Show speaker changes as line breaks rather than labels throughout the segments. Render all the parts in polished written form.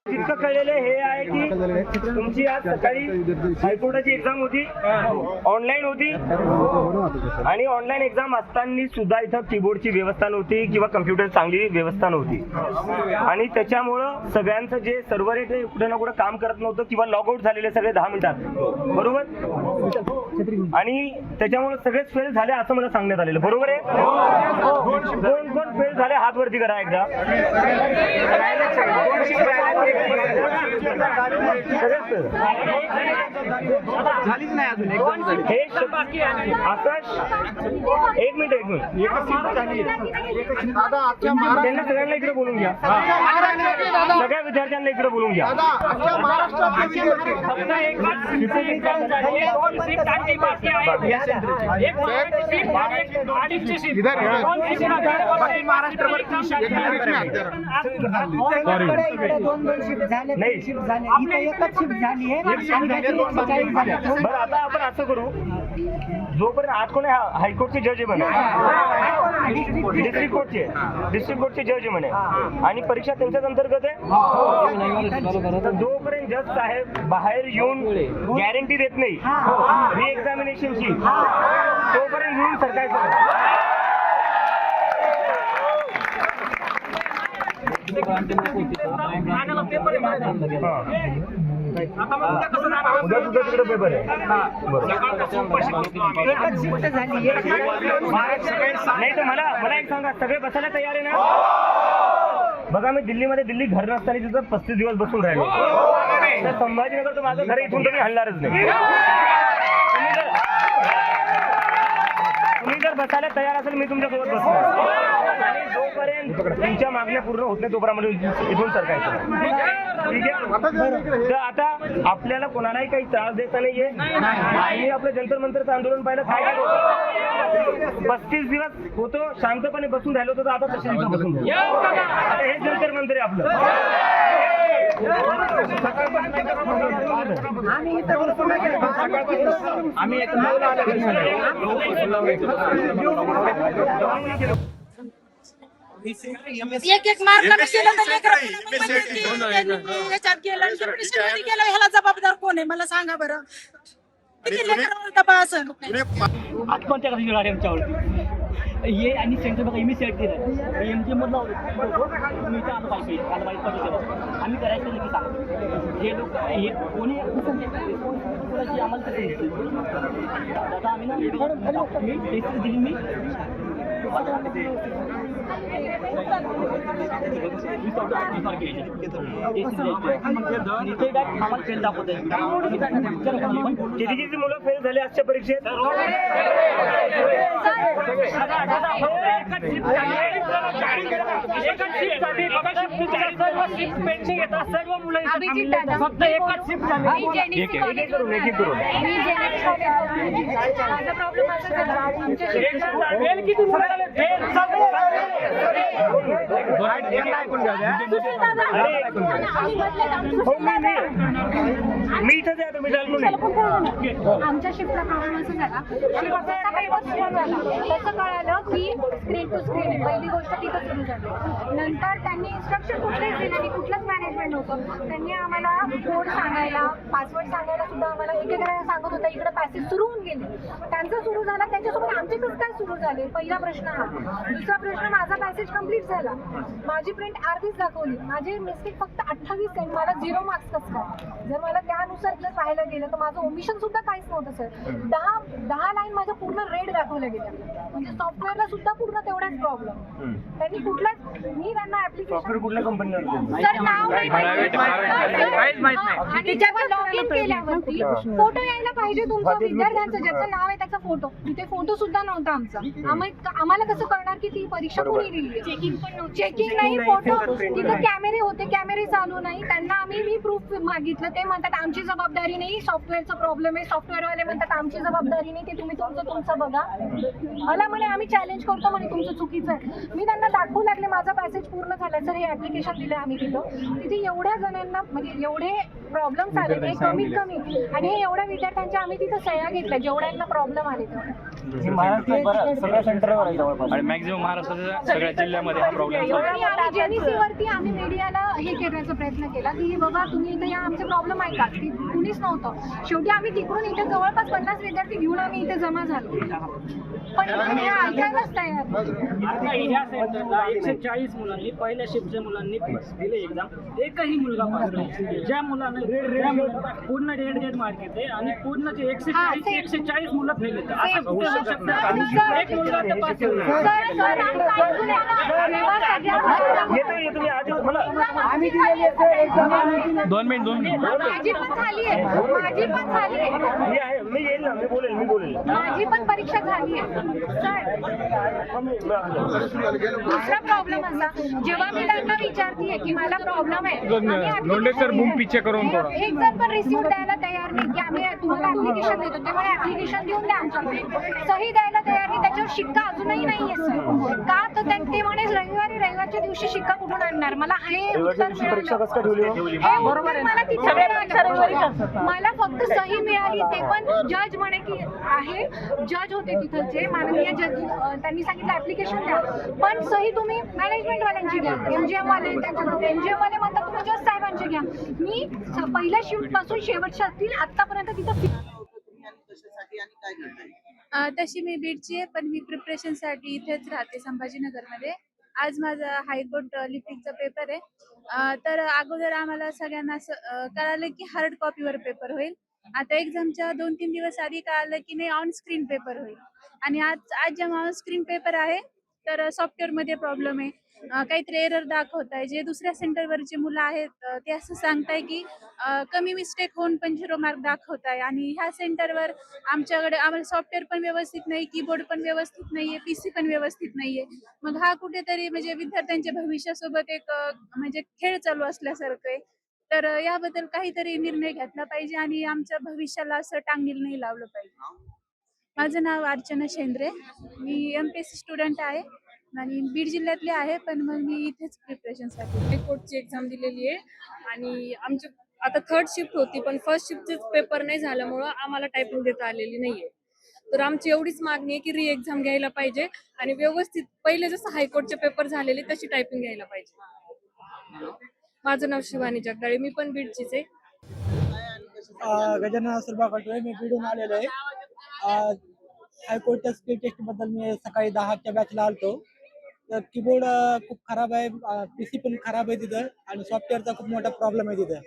इतकं कळलेलं हे आहे की तुमची आज सकाळी हायकोर्टाची एक्झाम होती, ऑनलाईन होती आणि ऑनलाईन एक्झाम असताना सुद्धा इथं कीबोर्डची व्यवस्था नव्हती किंवा कम्प्युटर चांगली व्यवस्था नव्हती आणि त्याच्यामुळं सगळ्यांचं जे सर्व्हर आहे ते कुठे ना कुठे काम करत नव्हतं किंवा लॉग आउट झालेले सगळे 10 मिनिटात, बरोबर? आणि त्याच्यामुळे सगळेच फेल झाले असं मला सांगण्यात आलेलं, बरोबर आहे? कोण कोण फेल झाले हात वरती करा एकदा.
झालीच नाही अजून
आकाश एक मिनिट त्यांना सगळ्यांना इकडे बोलून घ्या, सगळ्या विद्यार्थ्यांना इकडे बोलून घ्या. बरं आता आपण असं करू, जोपर्यंत आज कोणी हायकोर्टचे जज म्हणे, डिस्ट्रिक्ट कोर्टचे जज म्हणे आणि परीक्षा त्यांच्याच अंतर्गत आहे, तर जोपर्यंत जज साहेब बाहेर येऊन गॅरंटी देत नाही री एक्झामिनेशनची, तोपर्यंत येऊन सरकायचं. उद्या सुद्धा तिकडे पेपर आहे, नाही तर मला एक सांगा, सगळे बसायला तयार आहे ना? बघा मी दिल्लीमध्ये दिल्ली घर नसताना तिथं 35 दिवस बसून राहिलो, तर संभाजीनगर तर माझं घर इथून तर मी हलणारच नाही. तुम्ही जर बसायला तयार असेल मी तुमच्यासोबत बसणार आणि जोपर्यंत तुमच्या मागण्या पूर्ण होत नाही तोपर्यंत इथून सरकायचं, ठीक आहे? तर आता आपल्याला कोणालाही काही त्रास देता नाहीये. आणि आपलं जंतर मंतरचं आंदोलन पाहिलं, काय होतं, 35 दिवस होतो शांतपणे बसून राहिलो होतो, आता तसे इथं बसून आता हे जंतर मंतर आहे आपलं.
एक एक मार्क ह्याला जबाबदार कोण आहे मला सांगा बरं.
आत्महत्या कशी होणार आमच्यावरती हे आणि सेंटर बघा एम सेट दिलं एमजी मधलं मी इथं आलं पाहिजे आम्ही करायचं नक्की सांगतो. हे लोक हे कोणी आम्हाला आता आम्ही ना दिली मी
किती मुलं फेल झाले आजच्या परीक्षेत?
सर्व मुलं फक्त एकच शिफ्ट झाली.
मी इथं
आमच्या शिफ्टला प्रॉब्लेम असं झाला, तसं कळालं की स्क्रीन टू स्क्रीन पहिली गोष्ट तिथं सुरू झाली. नंतर त्यांनी इन्स्ट्रक्शन कुठलेच दिले नाही, कुठलंच मॅनेजमेंट नव्हतं. त्यांनी आम्हाला कोड सांगायला, पासवर्ड सांगायला सुद्धा आम्हाला एक सांगत होता. इकडे पॅसेज सुरू होऊन गेले, त्यांचं सुरू झाला, त्यांच्यासोबत आमचे कसं काय सुरू झाले, पहिला प्रश्न हा. दुसरा प्रश्न, माझा पॅसेज कम्प्लीट झाला, माझी प्रिंट अर्धीच दाखवली, माझे मिस्टेक फक्त 28 आहे, मला 0 मार्क्स कसं काय? जर मला त्यानुसार जर पाहायला गेलं तर माझं ओमिशन सुद्धा काहीच नव्हतं सर. 10 लाईन माझ्या पूर्ण रेड दाखवल्या गेल्या, म्हणजे सॉफ्टवेअरला सुद्धा पूर्ण तेवढाच प्रॉब्लेम. त्यांनी कुठलाच, मी त्यांना ऍप्लिकेशन
कुठल्या कंपनीवर
सर नाव आणि जेव्हा लॉग इन केल्यावरती फोटो यायला पाहिजे तुमचा, विद्यार्थ्यांचं ज्याचं नाव आहे त्याचा फोटो, तिथे फोटो सुद्धा नव्हता आमचा. आम्हाला कसं कळणार की ती परीक्षा कोणी दिली? चेकिंग नाही, फोटो तिथे कॅमेरे होते, कॅमेरे चालू नाही. त्यांना मी प्रूफ मागितलं, ते म्हणतात आमची जबाबदारी नाही, सॉफ्टवेअरचा प्रॉब्लेम आहे. सॉफ्टवेअरवाले म्हणतात आमची जबाबदारी नाही, ते तुम्ही तुमचं बघा. मला म्हणे आम्ही चॅलेंज करतो म्हणे, तुमचं चुकीचं आहे. मी त्यांना दाखवू लागले माझा पॅसेज पूर्ण झाला सर, हे ऍप्लिकेशन दिलं आम्ही तिथे एवढ्या जणांना, म्हणजे एवढे प्रॉब्लेम्स आले कमीत कमी, आणि हे एवढ्या विद्यार्थ्यांच्या आम्ही तिथं सह्या घेतल्या जेवढ्यांना प्रॉब्लेम आले.
सगळ्या सेंटरवर आहे जवळपास.
आणि मॅक्झिमम महाराष्ट्राच्या सगळ्या जिल्ह्यामध्ये हा प्रॉब्लेम चालू आहे.
आणि आम्ही जेनीसीवरती आम्ही मीडियाला हे करण्याचा प्रयत्न केला की बाबा तुम्ही इथे या, आमचे प्रॉब्लेम ऐका. की कुणीच नव्हतं. शेवटी आम्ही तिकडून इथे जवळपास 50 विद्यार्थी घेऊन आम्ही इथे जमा झालो, पण हे ऐकायलाच तयार नाही.
आता ह्या सेंटरला 140 मुलांनी पहिल्या शिफ्टच्या मुलांनी दिले एक्झाम. एकही मुलगा पास नाही. ज्या मुलांना पूर्ण डेट मार्क येते आणि पूर्ण जे 140 मुलं फेल येतात. असं कुठे होऊ शकतं? एक मुलगा तर पास होईल.
येतो मी आधी मला
2 मिनिट
माझी पण झाली आहे, माझी पण झाली आहे,
मी येईल ना, मी बोलेल.
माझी पण परीक्षा झाली आहे. दुसरा प्रॉब्लेम असा, जेव्हा मी त्यांना विचारतीये की मला प्रॉब्लेम आहे, एक जण पण रिसिव्ह द्यायला तयार नाही की आम्ही तुम्हाला ऍप्लिकेशन देतो, ते मला ऍप्लिकेशन देऊन द्या आमच्याकडे. सही द्यायला तयार नाही, त्याच्यावर शिक्का अजूनही नाहीये सर. का तर ते म्हणे रविवारच्या दिवशी शिक्का कुठून आणणार. मला हे उत्तर
परीक्षा
मिळालं.
कसं काय ठेवली?
हे उत्तर मला तिथे मिळालं. मला फक्त सही मिळाली, ते पण जज म्हणे की आहे, जज होते तिथलचे माननीय जज. त्यांनी सांगितलं ऍप्लिकेशन द्या, पण सही तुम्ही मॅनेजमेंट वाल्यांची घ्या. MGM वाले वाले म्हणतात तुम्ही जज साहेबांची घ्या. मी पहिल्या शिफ्ट पासून शेवटच्या आतापर्यंत तिथं
तशी मी बीडची आहे, पण मी प्रिपरेशनसाठी इथेच राहते संभाजीनगरमध्ये. आज माझा हायकोर्ट लिपिकचा पेपर आहे. तर अगोदर आम्हाला सगळ्यांना असं कळालं की हार्ड कॉपीवर पेपर होईल. आता एक्झामच्या 2-3 दिवस आधी कळालं की नाही, ऑन स्क्रीन पेपर होईल. आणि आज जेव्हा ऑन स्क्रीन पेपर आहे तर सॉफ्टवेअरमध्ये प्रॉब्लेम आहे. काहीतरी एरर दाखवत आहे. जे दुसऱ्या सेंटरवरचे मुलं आहेत ते असं सांगताय की कमी मिस्टेक होऊन पण 0 मार्क दाखवत आहे. आणि ह्या सेंटरवर आम्हाला सॉफ्टवेअर पण व्यवस्थित नाही, कीबोर्ड पण व्यवस्थित नाहीये, PC पण व्यवस्थित नाहीये. मग हा कुठेतरी म्हणजे विद्यार्थ्यांच्या भविष्यासोबत एक म्हणजे खेळ चालू असल्यासारखं आहे. तर याबद्दल काहीतरी निर्णय घेतला पाहिजे आणि आमच्या भविष्याला असं टांगील नाही लावलं पाहिजे. माझं नाव अर्चना शेंद्रे. मी MPSC स्टुडंट आहे आणि बीड जिल्ह्यातले आहे, पण मग मी इथेच प्रिपरेशनसाठी
हायकोर्टची एक्झाम दिलेली आहे आणि आमची आता 3rd शिफ्ट होती, पण फर्स्ट शिफ्टचेच पेपर नाही झाल्यामुळं आम्हाला टायपिंग देता आलेली नाहीये. तर आमची एवढीच मागणी आहे की री एक्झाम घ्यायला पाहिजे आणि व्यवस्थित पहिले जसं हायकोर्टचे पेपर झालेले तशी टायपिंग घ्यायला पाहिजे. माझं नाव शिवानी जगदाळे, मी पण बीडचीच आहे.
गजानन सुरभा कटोळे, मी बीडून आलेलो आहे. हायकोर्टच्या स्किल टेस्ट बद्दल मी सकाळी 10च्या बॅचला आलतो. तर कीबोर्ड खूप खराब आहे, PC पण खराब आहे तिथं आणि सॉफ्टवेअरचा खूप मोठा प्रॉब्लेम आहे तिथं.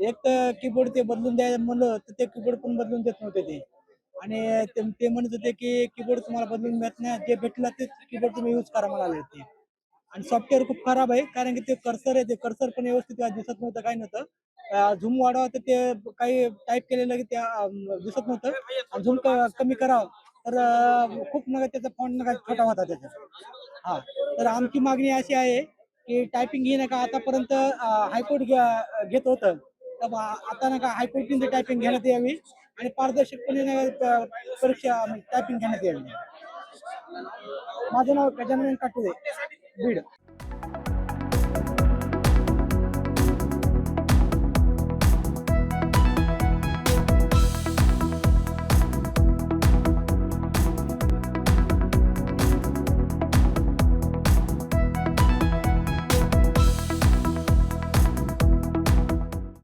एक तर कीबोर्ड ते बदलून द्यायला म्हणलं तर ते कीबोर्ड पण बदलून देत नव्हते ते. आणि ते म्हणत होते की कीबोर्ड तुम्हाला बदलून मिळत नाही, जे भेटलं ते कीबोर्ड तुम्ही यूज करा म्हणाले ते. आणि सॉफ्टवेअर खूप खराब आहे, कारण की ते कर्सर आहे, ते कर्सर पण व्यवस्थित दिसत नव्हतं, काही नव्हतं. झूम वाढावं तर ते काही टाईप केलेलं की ते दिसत नव्हतं. आणि झूम कमी करावं तर खूप त्याचा फॉन्ट छोटा होता त्याचा. हा, तर आमची मागणी अशी आहे की टायपिंग ही नका आतापर्यंत हायकोर्ट घेत होतं, तर आता नका हायकोर्टची टायपिंग घेण्यात यावी आणि पारदर्शकपणे परीक्षा टायपिंग घेण्यात यावी. माझं नाव गजानन काटोळे, बीड.